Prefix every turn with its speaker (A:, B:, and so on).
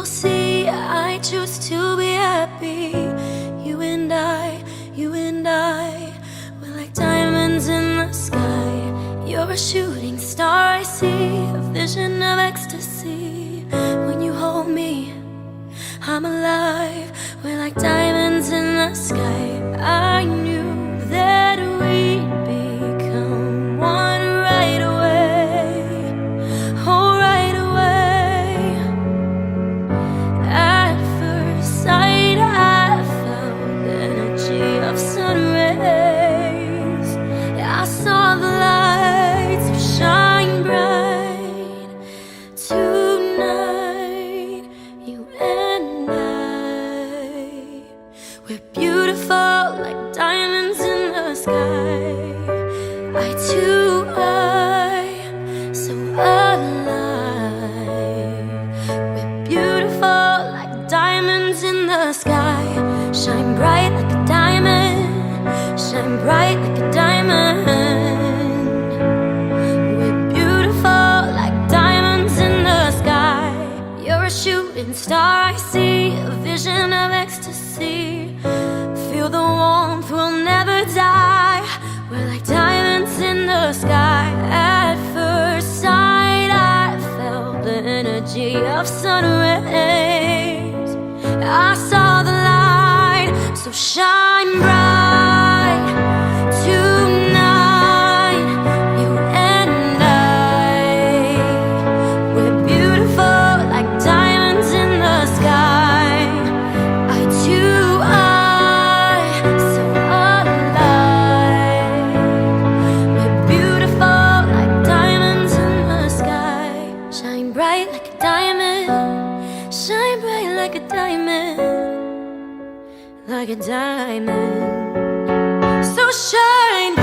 A: will see I choose to be happy. You and I, we're like diamonds in the sky. You're a shooting star, I see a vision of ecstasy. When you hold me, I'm alive. We're like diamonds in the sky. I knew that we'd become one right away. Oh, right away. At first sight, I felt the energy of sun rays. I saw the lights shine bright tonight. You and I, we're beautiful like diamonds in the sky. I too are so alive. We're beautiful like diamonds in the sky. Shine bright like a diamond. Shine bright like a diamond. We're beautiful like diamonds in the sky. You're a shooting star, I see a vision of ecstasy. Feel the warmth, we'll never die. We're like diamonds in the sky. At first sight, I felt the energy of sun rays. I saw the light, so shine bright tonight. You and I, we're beautiful like diamonds in the sky. I too are so alive. We're beautiful like diamonds in the sky. Shine bright like a diamond. Shine bright like a diamond. Like a diamond. So shine